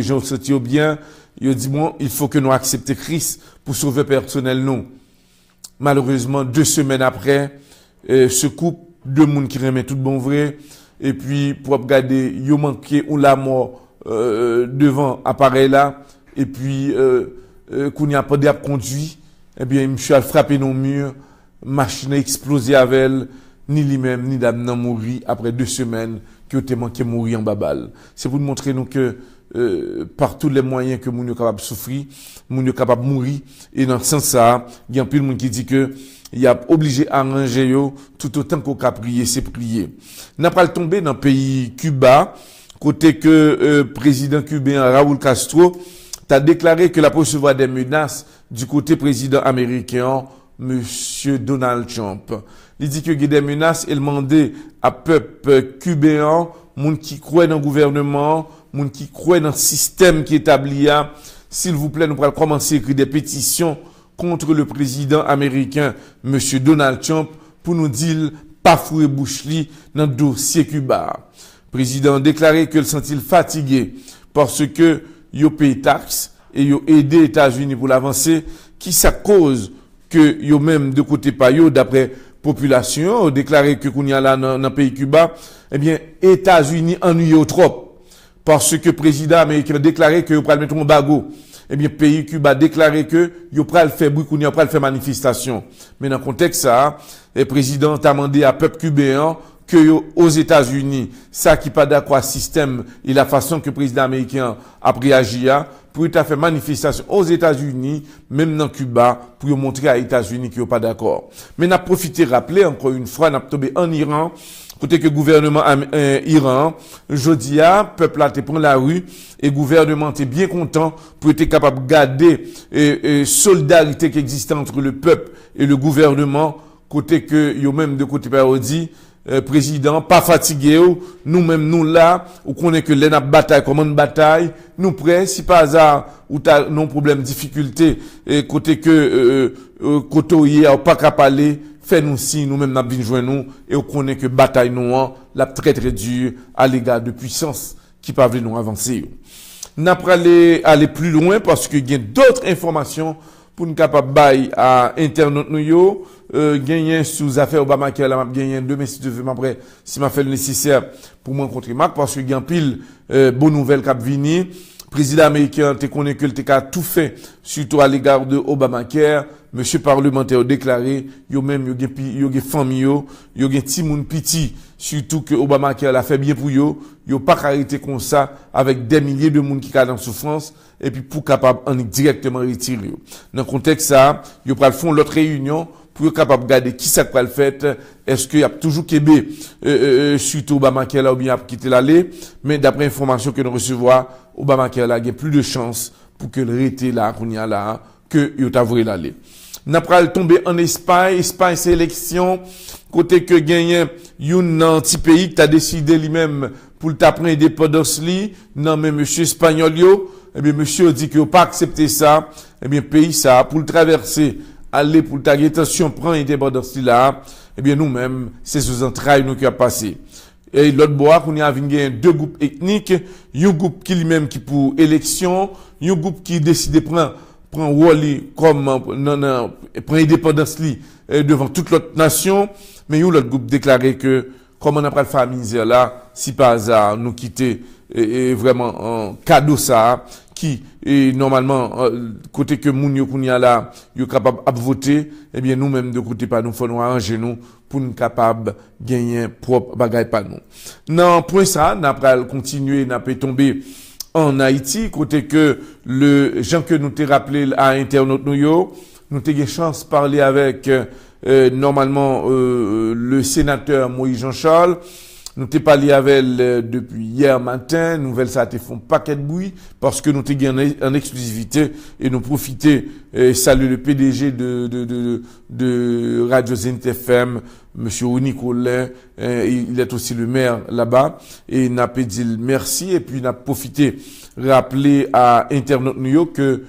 les gens se sentent bien, ils disent bon, il faut que nous acceptions Christ pour sauver personnel nous. Malheureusement, 2 semaines après, ce couple, 2 monde qui remet tout bon vrai, et puis pour regarder, ils manqué ou la mort devant appareil là, et puis qu'on n'y a pas de conduit, eh bien, monsieur a frappé nos murs, machine a explosé avec elle, ni lui-même, ni dame n'a mouru après 2 semaines qui ont été manqué mourir en babal. C'est pour nous montrer nous que par tous les moyens que nous sommes capables de souffrir, nous sommes capables de mourir, et dans ce sens-là, il y a un peu de monde qui dit que il y a obligé à arranger yo, tout autant qu'on a prié, c'est prier. N'a pas le tombé dans le pays Cuba, côté que président cubain Raúl Castro t'a déclaré que la recevoir des menaces du côté président américain, monsieur Donald Trump. Il dit que il y a des menaces, il demandait à peuple cubain, moun qui croit dans le gouvernement, moun qui croit dans le système qui est établi, s'il vous plaît, nous allons commencer à écrire des pétitions contre le président américain, monsieur Donald Trump, pour nous dire pas fouer bouche li dans le dossier Cuba. Le président a déclaré qu'il se sentit fatigué parce que yo paye taxe et yo aidé les États-Unis pour l'avancer, qui ça cause que yo même de côté pa yo, d'après population, a déclaré que qu'on y a là dans le pays Cuba, eh bien, États-Unis ennuient trop. Parce que le président américain a déclaré que yo pral mettre un embargo. Eh bien, pays Cuba a déclaré que yo pral faire bruit, qu'on y a pral faire manifestation. Mais dans le contexte ça, le président a demandé à peuple cubain que aux États-Unis, ça qui pas d'accord avec le système et la façon que le président américain a réagi pour faire manifestation aux États-Unis, même dans Cuba, pour montrer à États-Unis qu'ils sont pas d'accord. Mais n'a profité rappeler encore une fois, n'a tombé en Iran, côté que le gouvernement Iran, jeudi peuple a été prendre la rue et le gouvernement était bien content pour être capable de garder solidarité qui existe entre le peuple et le gouvernement, côté que yo même de côté parodi président pas fatigué, nous-mêmes nous là, ou connaît que l'en bataille comme une bataille, nous prêts si pas hasard ou t'as non problème difficulté et côté que côté pas capable fait nous si nous-mêmes n'a bien joindre nous et on connaît que bataille nous la très très dure à l'égard de puissance qui pas nous avancer. N'a pas aller plus loin parce que il y a d'autres informations pour nous capable bail à internet nous yo gagner sous affaire Obamacare là m'a gagner demain si tu veux après si m'a fait le nécessaire pour me rencontrer Marc parce que il y a pile bonne nouvelle cap venir président américain te connaît que il a tout fait surtout à l'égard de Obamacare monsieur parlementaire a déclaré yo même yo gen famille yo gen ti moun petit surtout que Obamacare l'a fait bien pour yo pas arrêté comme ça avec des milliers de monde qui sont dans souffrance et puis pour capable en directement retirer yo. Dans contexte ça yo pral font l'autre réunion pour être capable de garder qui ça va le fait, est-ce qu'il y a toujours Québec, suite au Obamacare là, ou bien quitter l'aller, mais d'après information que nous recevons, Obamacare là, il y a plus de chances pour que le rété là, qu'on y a là, que il t'a voulu l'aller. N'a pas tombé en Espagne, c'est élection, côté que gagne, un petit pays qui a décidé lui-même pour t'apprendre indépendance li, non, mais monsieur espagnol yo, eh bien, monsieur dit qu'il n'a pas accepté ça, eh bien, pays ça, pour le traverser, aller pour ta attention prend indépendance là eh bien nous-mêmes c'est sous entrailles nous qui a passé et l'autre bois qu'on y a gagné 2 groupes ethniques un groupe qui lui-même qui pour élection un groupe qui décide prend Wally comme prend indépendance devant toute l'autre nation mais l'autre groupe déclaré que comme on a pas le famille là si par hasard nous quitter et vraiment un cadeau ça qui et normalement côté que moun yo kounya là yo capable de voter eh bien nous même de côté pas nous faut nous arranger nous pour nous capable gagner propre bagaille pas nous non point ça n'a pas continuer n'a pas tomber en Haïti côté que le gens que nous t'ai rappelé à internet nous t'ai eu chance parler avec normalement le sénateur Moïse Jean-Charles. Nous t'ai parlé avec elle depuis hier matin, nouvelle ça a été fait un paquet de bruit parce que nous t'ai gagné en exclusivité et nous profiter saluer le PDG de Radio Zenith FM, monsieur Nicolas, il est aussi le maire là-bas et n'a pas dit merci et puis n'a profité rappeler à Internet New York que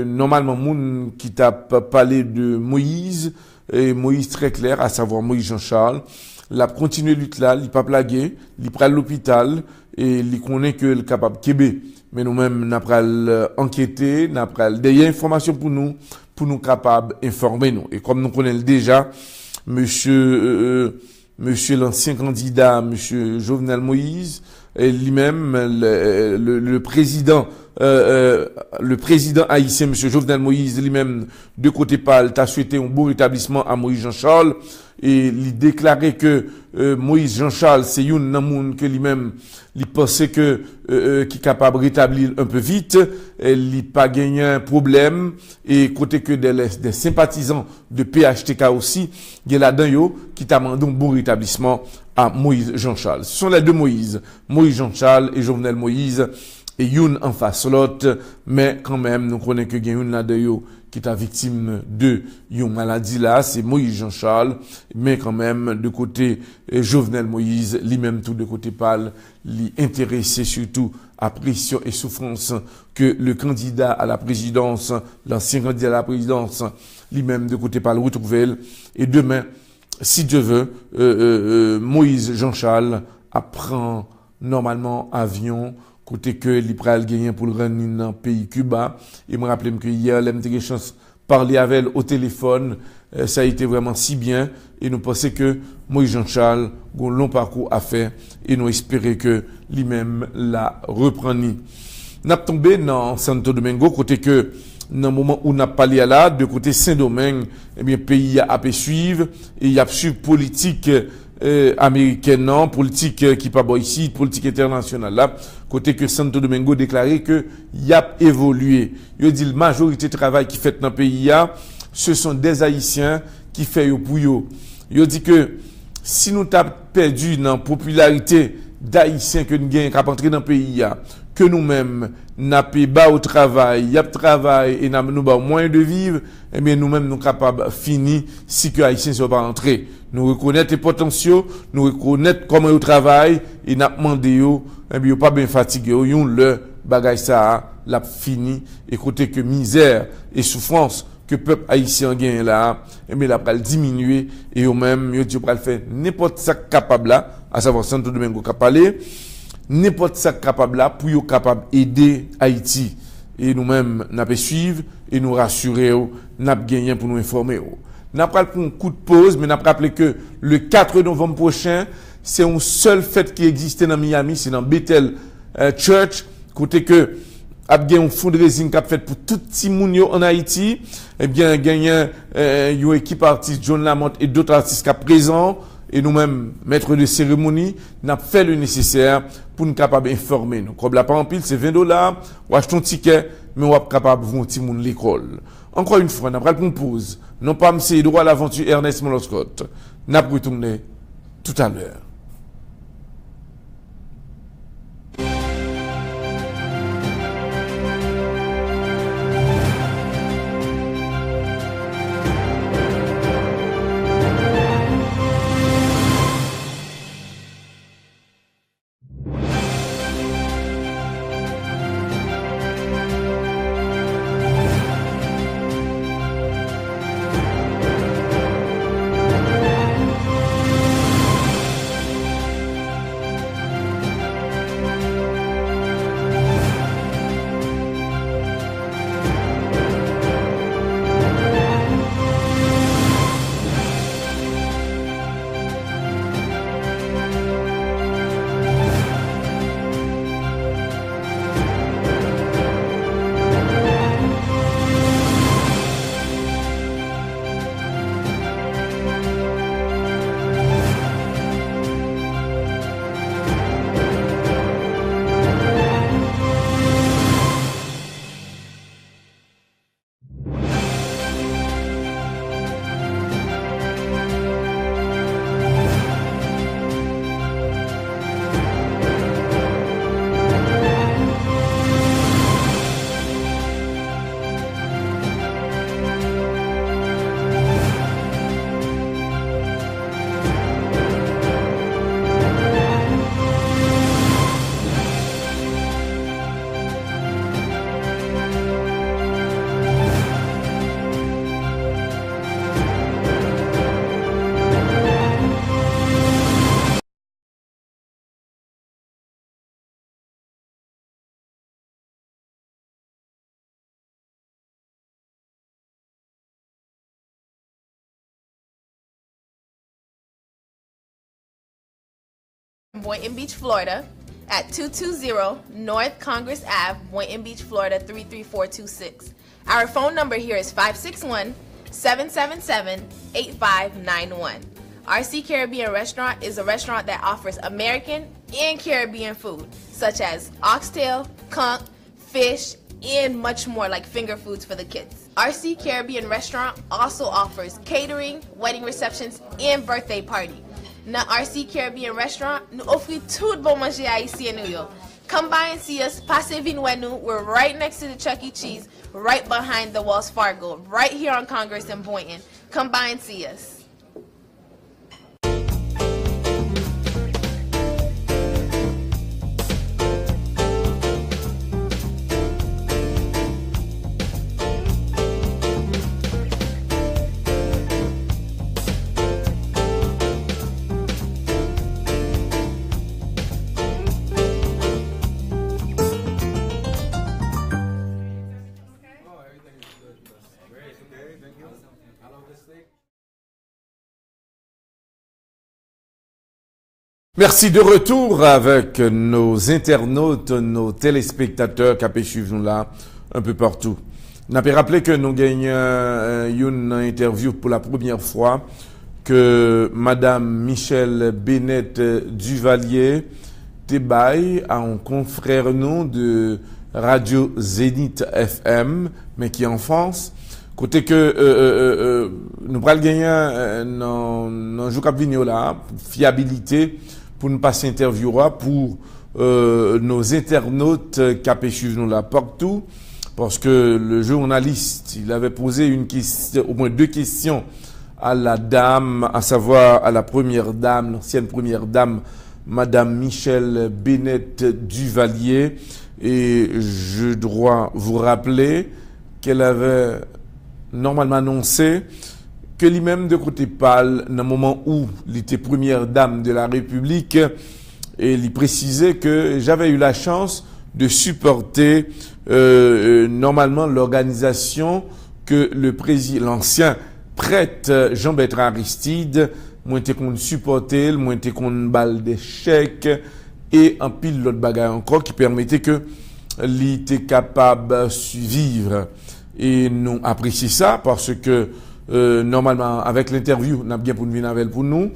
normalement moun qui t'a parlé de Moïse et Moïse très clair à savoir Moïse Jean-Charles l'a continué lutte là, il pas plagué, il prend l'hôpital et il connaît que le capable Québec. Mais nous-mêmes, n'a pas enquêter, n'a pas des informations pour nous capables informer nous. Et comme nous connaissons déjà, monsieur l'ancien candidat, monsieur Jovenel Moïse, et lui-même, le président haïtien, monsieur Jovenel Moïse, lui-même, de côté pâle, t'a souhaité un bon rétablissement à Moïse Jean-Charles, et il déclarait que Moïse Jean-Charles, c'est une namoun que lui-même, il pensait que qui est capable de rétablir un peu vite, il pas gagné un problème, et côté que des sympathisants de PHTK aussi, il y a là-dedans qui t'a demandé un bon rétablissement à Moïse Jean-Charles. Ce sont les deux Moïse Jean-Charles et Jovenel Moïse, et une en face l'autre, mais quand même, nous connaissons que une là-dedans qui est victime de une maladie là, c'est Moïse Jean-Charles, mais quand même, de côté Jovenel Moïse, lui-même tout de côté pâle, lui intéressé surtout à pression et souffrance que le candidat à la présidence, l'ancien candidat à la présidence, lui-même de côté pâle retrouve. Et demain, si Dieu veut, Moïse Jean-Charles apprend normalement avion, côté que l'Ipral gagné pour le rendre dans le pays Cuba. Et me rappelle que hier, j'ai eu chance de parler avec elle au téléphone. Ça a été vraiment si bien. Et nous pensons que Moïse Jean-Charles a un long parcours à faire. Et nous espérons que lui-même la reprend. Nous sommes tombé dans Santo Domingo, côté que dans le moment où on a parlé à là, de côté Saint-Domingue, eh bien, pays a pu suivre. Et il y a suivre politique américaine, non, politique qui pas bon ici, politique internationale là, côté que Santo Domingo déclaré que y a évolué. Il dit la majorité du travail qui fait dans le pays ce sont des Haïtiens qui fait pour eux. Il dit que si nous t'avons perdu dans la popularité d'Haïtiens que nous gagnons qu'à entrer dans le pays que nous-mêmes n'a pas au travail, y a travail et nous avons moins de vivre, eh bien nous-mêmes nous capables finir si que Haïtiens ne sont pas entrés. Nous reconnaître les potentiels, nous reconnaître comment ils travaillent et nous demandé eh bien pas bien fatigué, yon le bagay ça l'a fini et côté que misère et souffrance que peuple haïtien gagne là, eh bien la pral diminuer et eux même yo dit pral faire n'importe ça capable là, à savoir Santo Domingo capable n'importe ça capable là pour yo capable aider Haïti et nous-mêmes n'a pas suivre et nous rassurer n'a gagner pour nous informer. N'a pas pris un coup de pause mais n'a rappelé que le 4 novembre prochain, c'est une seule fête qui existait dans Miami, c'est dans Bethel Church, côté que a gagné un fundraising qu'a fait pour tout petit moun yo en Haïti, eh bien gagné une équipe artiste John Lamotte et d'autres artistes qui sont présents. Et nous-mêmes, maîtres de cérémonie, n'a fait le nécessaire pour nous capables d'informer. Nous, comme la part en pile, c'est $20, ou achetons un ticket, mais on est capable de voir un petit monde l'école. Encore une fois, nous avons une pause. Non pas M. droit à l'aventure Ernest Moloscott. Nous avons retourné tout à l'heure. Boynton Beach, Florida at 220 North Congress Ave, Boynton Beach, Florida 33426. Our phone number here is 561-777-8591. RC Caribbean Restaurant is a restaurant that offers American and Caribbean food, such as oxtail, conch, fish, and much more like finger foods for the kids. RC Caribbean Restaurant also offers catering, wedding receptions, and birthday party. Dans RC Caribbean Restaurant, nous offrons tout bon manger haïtien nous yo. Come by and see us. Passez vin wè nous. We're right next to the Chuck E. Cheese, right behind the Wells Fargo, right here on Congress in Boynton. Come by and see us. Merci de retour avec nos internautes, nos téléspectateurs qui suivent nous là un peu partout. N'a pas rappelé que nous gagnons une interview pour la première fois que Madame Michelle Bennett Duvalier Tebaï a un confrère nous de Radio Zénith FM, mais qui est en France. Côté que nous prenons gagner dans jour cap vigno là, fiabilité pour nous passer interviewer pour nos internautes qui suivent nous là partout, parce que le journaliste il avait posé une question, au moins deux questions à la dame, à savoir à la première dame, l'ancienne première dame, Madame Michelle Bennett Duvalier, et je dois vous rappeler qu'elle avait normalement annoncé que lui-même de côté pâle, dans le moment où il était première dame de la République, et il précisait que j'avais eu la chance de supporter normalement l'organisation que le président, l'ancien prêtre Jean-Bertrand Aristide, moi était qu'on supportait, moi était qu'on balle d'échecs et un pile l'autre bagarre encore qui permettait que il était capable de suivre. Et nous apprécions ça parce que normalement avec l'interview on a bien pour nous venir avec pour nous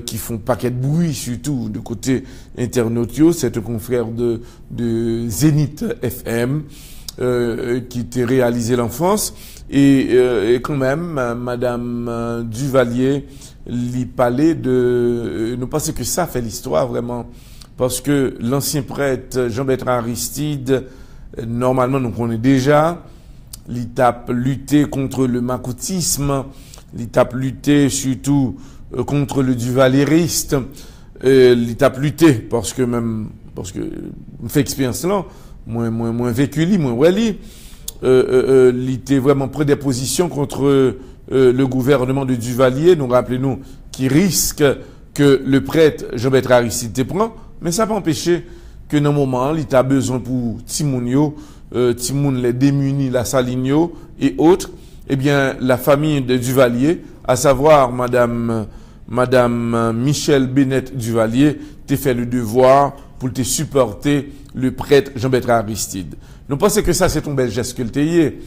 qui font paquet de bruit surtout de côté internautio, c'est un confrère de Zénith FM qui était réalisé l'enfance et quand même Madame Duvalier lui parlait de nous pensons que ça fait l'histoire vraiment parce que l'ancien prêtre Jean-Bertrand Aristide normalement nous connaît déjà. L'ITAP lutté contre le macoutisme, l'ITAP lutté surtout contre le duvalériste, l'ITAP lutté parce que on fait expérience là, moins vécu li, moins ouais l'ITAP vraiment pris des positions contre le gouvernement de Duvalier, nous rappelez-nous qui risque que le prêtre Jean-Bertrand Aristide prend, mais ça pas empêcher que dans le moment l'ITAP a besoin pour Timounio Timoun les démunis, la Saligno et autres, eh bien, la famille de Duvalier, à savoir Madame Michelle Bennett Duvalier, t'a fait le devoir pour te supporter le prêtre Jean-Bertrand Aristide. Nous pensons que ça, c'est un bel geste que le tayé.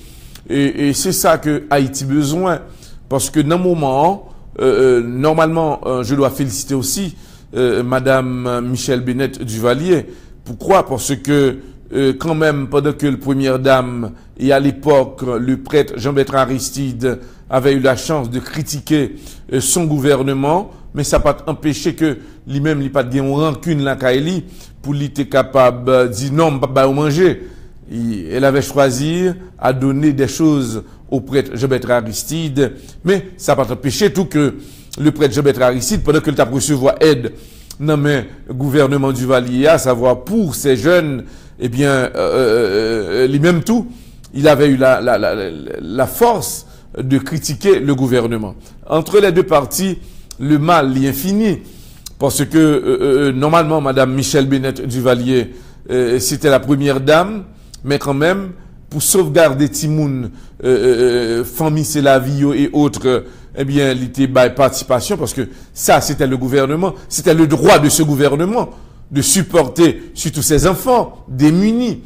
Et c'est ça que Haïti besoin. Parce que dans le moment, normalement, je dois féliciter aussi Madame Michelle Bennett Duvalier. Pourquoi? Parce que quand même, pendant que le première dame et à l'époque, le prêtre Jean-Bertrand Aristide avait eu la chance de critiquer son gouvernement, mais ça n'a pas empêché que lui-même, il n'a pas de rancune la Kaili pour lui être capable de dire non, pas manger. Elle avait choisi à donner des choses au prêtre Jean-Bertrand Aristide, mais ça n'a pas empêché tout que le prêtre Jean-Bertrand Aristide, pendant qu'il a recevoir aide dans le gouvernement du Valier, à savoir pour ces jeunes, eh bien, lui-même tout, il avait eu la force de critiquer le gouvernement. Entre les deux parties, le mal est infini, parce que normalement, Madame Michelle Bennett Duvalier, c'était la première dame, mais quand même, pour sauvegarder Timoun, famille c'est la vie et autres, eh bien, il était participation parce que ça, c'était le gouvernement, c'était le droit de ce gouvernement de supporter surtout ses enfants démunis.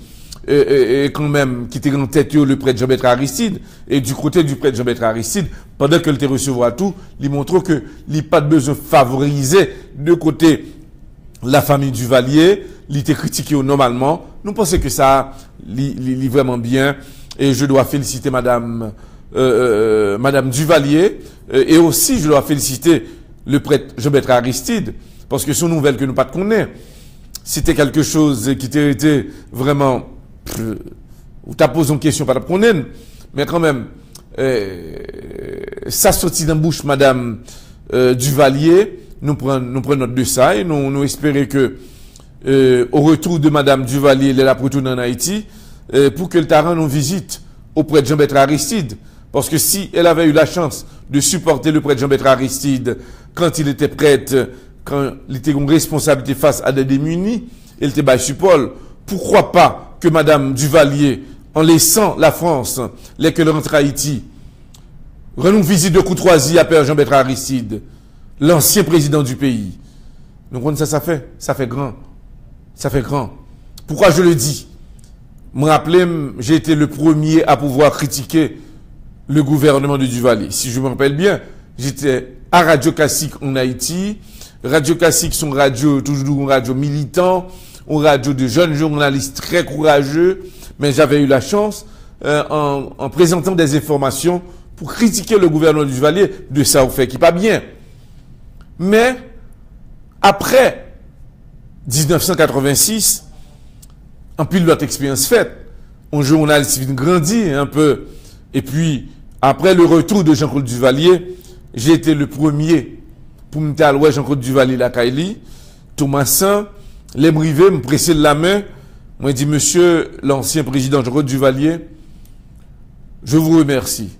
Et quand même, qui était en tête le prêtre Jean-Bertrand Aristide, et du côté du prêtre Jean-Bertrand Aristide, pendant que le recevoir tout, il montre que il n'y a pas de besoin de favoriser de côté la famille Duvalier, il était critiqué normalement. Nous pensons que ça, il est vraiment bien, et je dois féliciter Madame Duvalier, et aussi je dois féliciter le prêtre Jean-Bertrand Aristide, parce que son nouvelle que nous pas connaître, c'était quelque chose qui était vraiment, ou t'as posé une question, pas de connaître, mais quand même, ça sortit dans la bouche Madame Duvalier, nous prenons note de ça, et nous espérons que, au retour de Madame Duvalier, elle a retourné en Haïti, pour qu'elle t'a rendu une visite au prêtre Jean-Bertrand Aristide. Parce que si elle avait eu la chance de supporter le prêtre Jean-Bertrand Aristide quand il était prêtre, quand il était en responsabilité face à des démunis, elle était support. Pourquoi pas que Madame Duvalier, en laissant la France, qu'elle rentre à Haïti, rend une visite de courtoisie à Père Jean-Bertrand Aristide, l'ancien président du pays. Donc ça fait grand. Ça fait grand. Pourquoi je le dis? Me rappelez, j'ai été le premier à pouvoir critiquer le gouvernement de Duvalier. Si je me rappelle bien, j'étais à Radio Classique en Haïti. Radio Classique, son radio, toujours une radio militant, une radio de jeunes journalistes très courageux, mais j'avais eu la chance, en présentant des informations pour critiquer le gouvernement de Duvalier de ça au fait qui pas bien. Mais, après 1986, en pile l'autre expérience faite, un journaliste vient grandir un peu, et puis, après le retour de Jean-Claude Duvalier, j'ai été le premier pour me dire, ouais, Jean-Claude Duvalier, la Kaili, Thomasin, les brivé, me presser de la main, moi, dit, monsieur, l'ancien président Jean-Claude Duvalier, je vous remercie.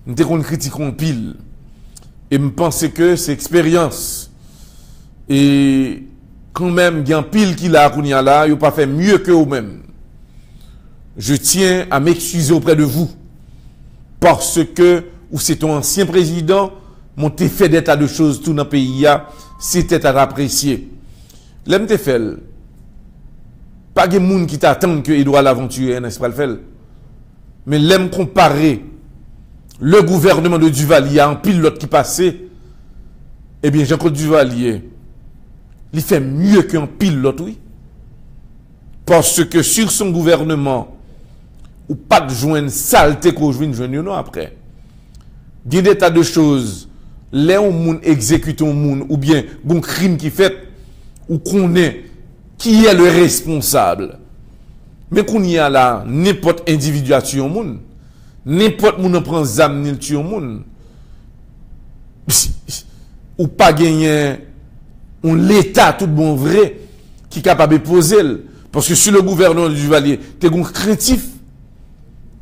Nous étions critiqués en pile, et me pensais que c'est expérience. Et, quand même, il y a un pile qui l'a, il n'a pas fait mieux que vous-même. Je tiens à m'excuser auprès de vous. Parce que, ou c'est ton ancien président, mon fait des tas de choses tout dans le pays, c'était à apprécier. L'aime te fait, pas de monde qui t'attend que Edouard l'aventurier, n'est-ce pas le fait? Mais l'aime comparer le gouvernement de Duvalier à un pilote qui passait, eh bien, Jean-Claude Duvalier, il fait mieux qu'un pilote, oui. Parce que sur son gouvernement, ou pas de joindre saleté qu'on joindre non après. Il y a des tas de choses, là où on exécute un monde, ou bien un crime qui fait, ou qu'on est, qui est le responsable. Mais qu'on y a là, n'importe individu a tué un monde, n'importe monde prend zam ni tue un monde. Ou pas gagner on l'État tout bon vrai qui est capable de poser. Parce que sur le gouvernement du Duvalier, tu es un créatif.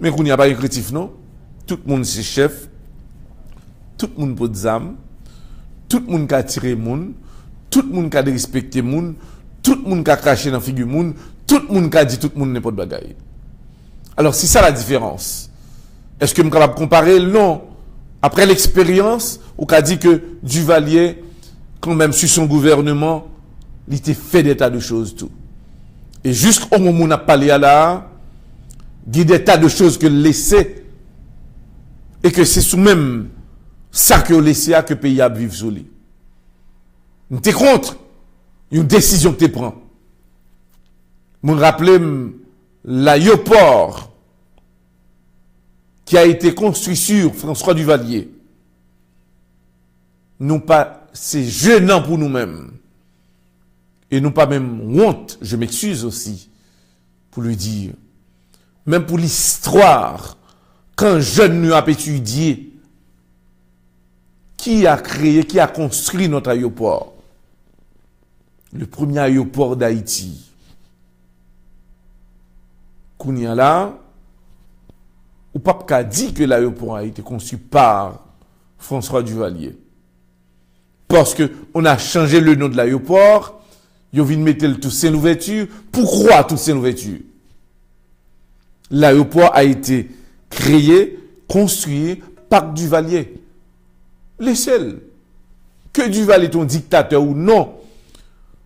Mais qu'on n'y a pas un créatif, non? Tout le monde c'est chef. Tout le monde peut des âmes. Tout le monde qui a tiré le monde. Tout le monde qui a respecté le monde. Tout le monde qui a craché dans la figure du monde. Tout le monde qui a dit tout le monde n'importe bagaille. Alors, c'est ça la différence. Est-ce que je suis capable de comparer? Non. Après l'expérience, on a dit que Duvalier, quand même sur son gouvernement, il était fait des tas de choses tout. Et jusqu'au moment où on a parlé à là, il y a des tas de choses que laissé et que c'est sous même ça que laissé à que le pays a vivre sous lui. Tu es contre une décision que tu prends. Je me rappelle l'aéroport qui a été construit sur François Duvalier. Non pas, c'est gênant pour nous-mêmes. Et non pas même honte, je m'excuse aussi pour le dire. Même pour l'histoire, quand jeune nous a étudié, qui a créé, qui a construit notre aéroport? Le premier aéroport d'Haïti. Kounia là, ou pape a dit que l'aéroport a été conçu par François Duvalier. Parce que on a changé le nom de l'aéroport, ils viennent mettre tout Saint-Louverture. Pourquoi tout Saint-Louverture? L'aéroport a été créé, construit par Duvalier. Laissez-le. Que Dieu va être un dictateur ou non.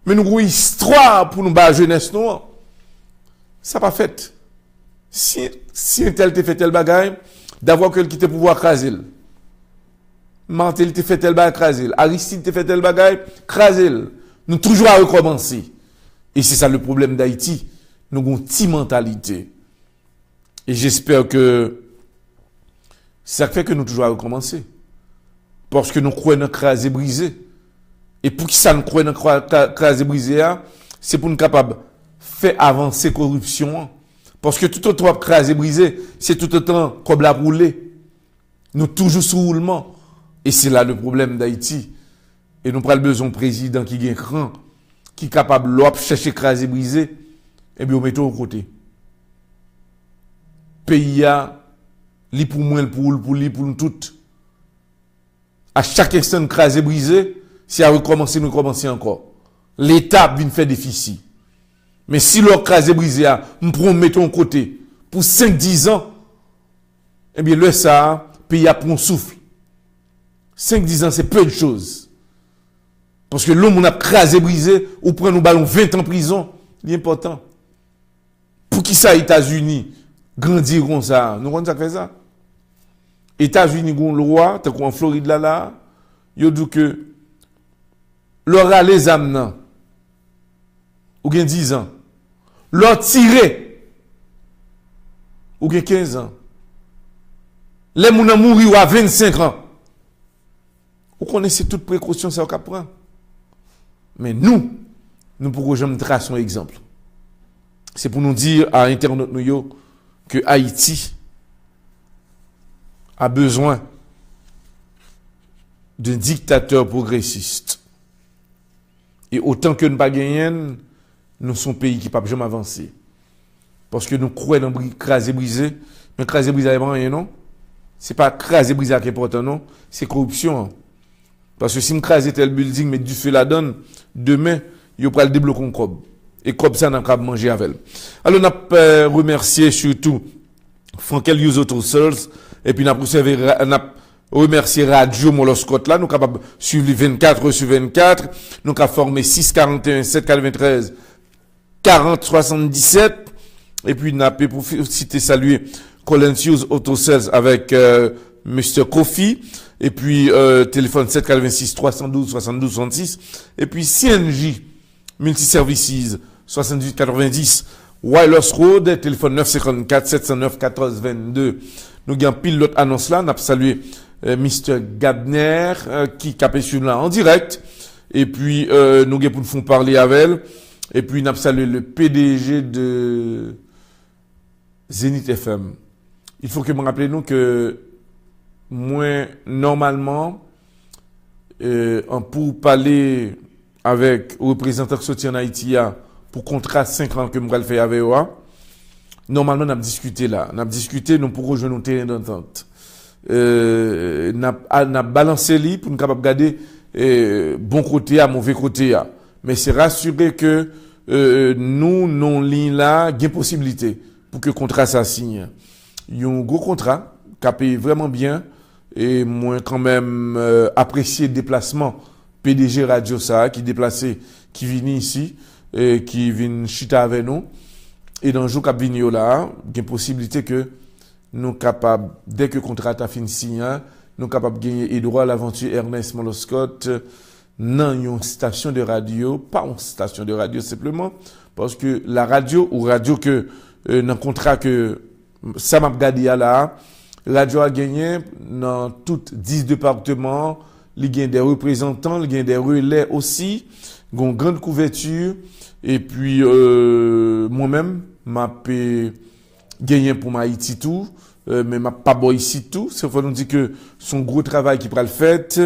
Mais nous avons une histoire pour nous battre jeunesse non. Ça pas fait. Si un tel te fait tel bagaille, d'avoir que qui te pouvoir craser. Martel te fait tel bagaille, craser. Aristide te fait tel bagaille, craser. Nous toujours à recommencer. Et c'est ça le problème d'Haïti. Nous avons une petite mentalité. Et j'espère que ça fait que nous toujours à recommencer. Parce que nous croyons dans craser brisé. Et pour qui ça nous croit dans craser brisé, c'est pour nous capables de faire avancer la corruption. Parce que tout autant craser brisé, c'est tout autant comme la rouler. Nous toujours sous roulement. Et c'est là le problème d'Haïti. Et nous prenons besoin d'un président qui est grand, qui est capable de chercher craser brisé, et bien on met au côté. Pays a, li pour moi, pour nous toutes. À chaque instant craser brisé, si à recommencer, nous recommencer encore. L'État vient faire déficit. Mais si l'on craser brisé, nous prenons mettre au côté pour 5-10 ans, eh bien le ça, pays a pour un souffle. 5-10 ans, c'est peu de choses. Parce que l'homme, on a crasé, brisé, ou prend nous ballons 20 ans en prison, c'est important. Pour qui ça, États-Unis, grandiront ça? Nous, comment ça fait ça? États-Unis, ont le roi, t'as quoi en Floride là, ils disent que, leur a les âmes, ou bien 10 ans, leur tiré, ou bien 15 ans. Les gens ont mouru à 25 ans. Vous connaissez toutes les précautions ça qu'on prend. Mais nous pourrons jamais tracer un exemple. C'est pour nous dire à Internet nous que Haïti a besoin d'un dictateur progressiste. Et autant que nous pas gagnons, nous sommes un pays qui ne peut jamais avancer. Parce que nous croyons dans craser brisé, mais craser brisé n'est pas rien, non? Ce n'est pas craser brisé qui est important, non? C'est corruption. Parce que si je crase tel building, mais du feu la donne, demain, il va le débloquer un cob. Et comme ça, on a manger avec elle. Alors, on a remercié surtout Frankel Use Auto Sales, et puis on a remercié Radio Moloscotte là, nous sommes capables de suivre 24 sur 24, nous avons formé 641 793 40 77, et puis on a pour citer saluer Colin Hughes Auto Sales avec Mr. Kofi, et puis téléphone 786 312 72 66, et puis CNJ Multiservices 78 90 Wireless Road, téléphone 954 709 14 22. Nous avons pile l'autre annonce là, nous avons salué Mr. Gabner qui capé sur là en direct, et puis nous avons pour nous parler avec elle, et puis nous avons salué le PDG de Zenith FM. Il faut que me rappelez nous que moi, normalement, pour parler avec le représentant qui sorti en Haïti pour contrat 5 ans que je vais faire avec eux, normalement, on a discuté là. On a discuté, nous pourrons rejoindre un terrain d'entente. On a balancé lui pour nous capable garder bon côté à mauvais côté. Mais c'est rassuré que nous, non ligne là, il y a une possibilité pour que le contrat ça signe. Il y a un gros contrat qui a payé vraiment bien. Et moi, quand même, apprécié le déplacement PDG Radio ça, qui déplacé, qui vient ici, et qui vient chita avec nous. Et dans le jour qui vient là, il y a une possibilité que nous capables, dès que le contrat a fini signé, nous capables de gagner droit à l'aventure Ernest Moloscotte dans une station de radio, pas une station de radio simplement, parce que la radio, ou radio que, dans le contrat que ça m'a gardé là, radio a gagné dans toutes 10 départements, il y a des représentants, il y a des relais aussi, il y a une grande couverture, et puis moi-même, m'a gagné pour Haïti tout, mais m'a pas boy ici tout, c'est faut nous dire que son gros travail qui prend le fait,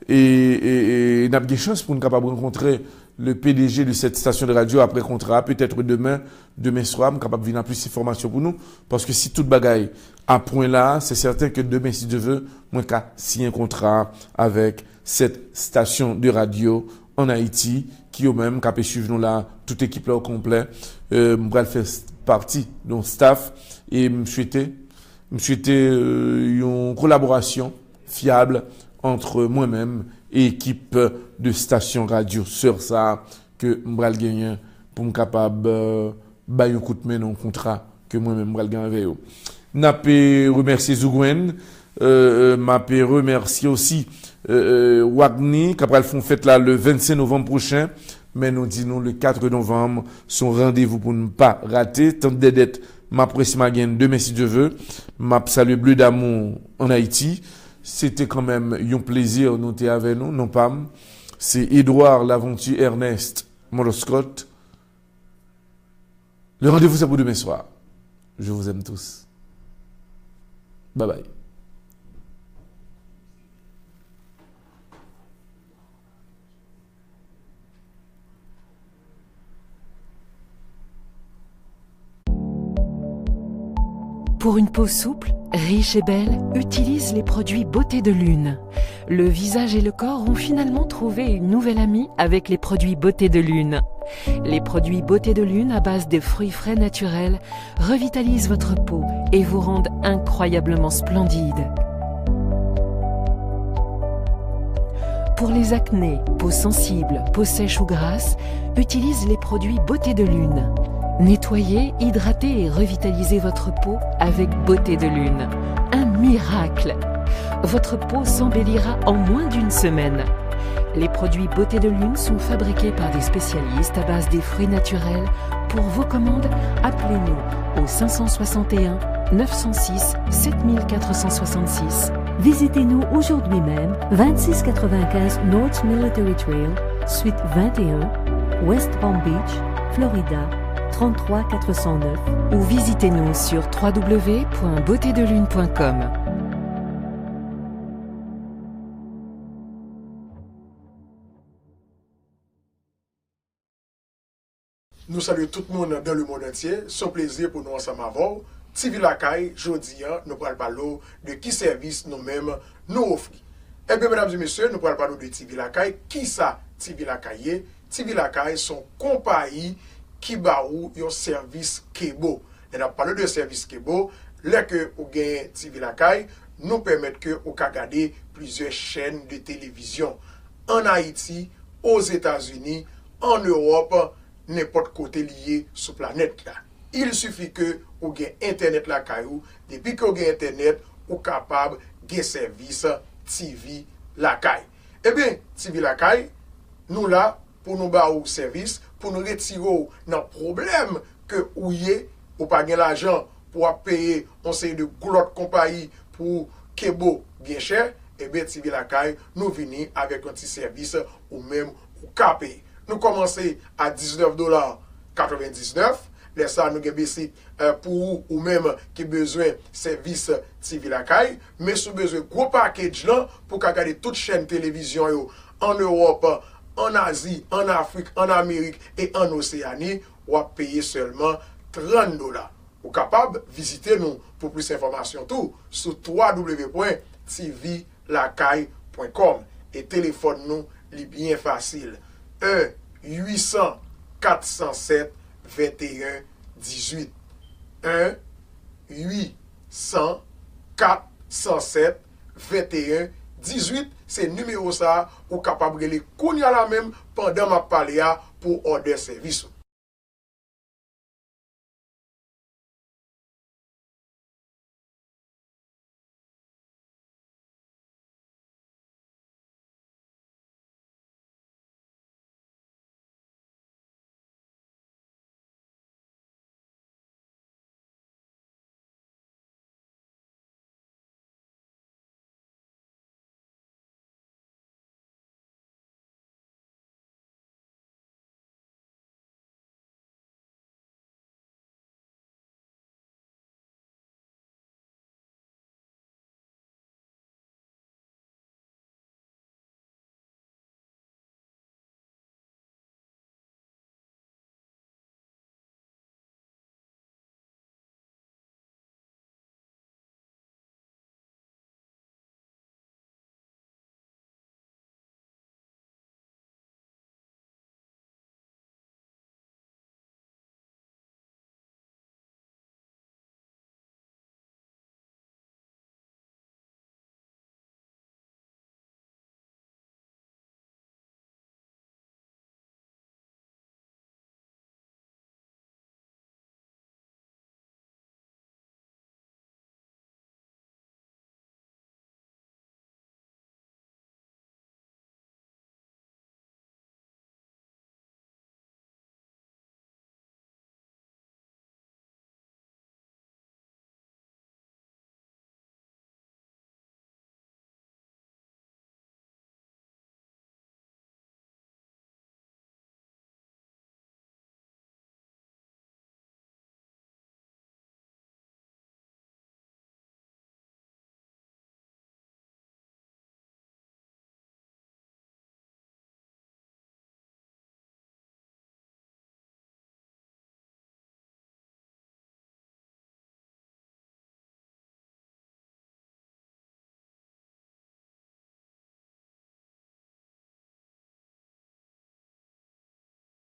et n'a pas de chance pour nous capable rencontrer le PDG de cette station de radio après contrat, peut-être demain soir, nous capable de venir plus d'informations pour nous, parce que si toute bagaille à point là, c'est certain que demain, si Dieu veut, moi qu'à signer un contrat avec cette station de radio en Haïti, qui au même, qu'à suivre nous là, toute équipe là au complet, moi faire partie de notre staff, et me souhaiter une collaboration fiable entre moi-même et équipe de station radio sur ça que m'bral gagner pour me capable ba un coup de main dans contrat que moi-même m'bral gagner avec eux. N'a pas remercier Zougwen, m'a pas remercier aussi Wagner qui après font fête là le 25 novembre prochain, mais nous disons le 4 novembre son rendez-vous pour ne pas rater tant de dettes m'apprécie ma gaine demain si Dieu veut, m'a salué Bleu d'amour en Haïti. C'était quand même un plaisir nous t'es avec nous, non pas. C'est Édouard Laventure Ernest Moloscott. Le rendez-vous c'est pour demain soir. Je vous aime tous. Bye bye. Pour une peau souple, riche et belle, utilise les produits Beauté de Lune. Le visage et le corps ont finalement trouvé une nouvelle amie avec les produits Beauté de Lune. Les produits Beauté de Lune à base de fruits frais naturels revitalisent votre peau et vous rendent incroyablement splendide. Pour les acnés, peau sensible, peau sèche ou grasse, utilise les produits Beauté de Lune. Nettoyez, hydratez et revitalisez votre peau avec Beauté de Lune. Un miracle! Votre peau s'embellira en moins d'une semaine. Les produits Beauté de Lune sont fabriqués par des spécialistes à base des fruits naturels. Pour vos commandes, appelez-nous au 561 906 7466. Visitez-nous aujourd'hui même, 2695 North Military Trail, suite 21, West Palm Beach, Florida, 33 409. Ou visitez-nous sur www.beautédelune.com. Nous saluons tout le monde dans le monde entier. C'est un plaisir pour nous ensemble avant. TV Lakay, jeudi, nous parlons parler de qui service nous-mêmes nous offrons. Eh bien, mesdames et messieurs, nous parlons parler de TV Lakay. Qui ça, TV Lakay est? TV Lakay sont compagnie qui baou un service Kebo. Et nous parlons de service Kebo. Là que vous gagnez TV Lakay, nous permettent que vous regarder plusieurs chaînes de télévision en Haïti, aux États-Unis, en Europe, n'importe côté lié sur la planète là. Il suffit que vous ayez internet la caillou. Depuis que vous avez internet, vous êtes capable de service TV la caille. Eh bien, TV la caille, nous là pour nous faire un service, pour nous retirer dans le problème que vous avez, ou pas l'argent pour payer on série de gros compagnie pour Kebo bien cher. Eh bien, TV la caille, nous venons avec un petit service ou même ou capé. Nous commençons à $19,99. Les ça nous baissé pour ou même qui besoin service TV la caille, mais si besoin gros package là pour regarder toute chaîne télévision yo, en Europe, en Asie, en Afrique, en Amérique et en Océanie, ou à payer seulement $30. Ou capable visiter nous pour plus d'informations tout sur www.tvlacaille.com et téléphone nous li bien facile 1-800-407-21-18 1-800-407-21-18 c'est numéro ça ou capable de les kounya la même pendant ma paléa pour order service.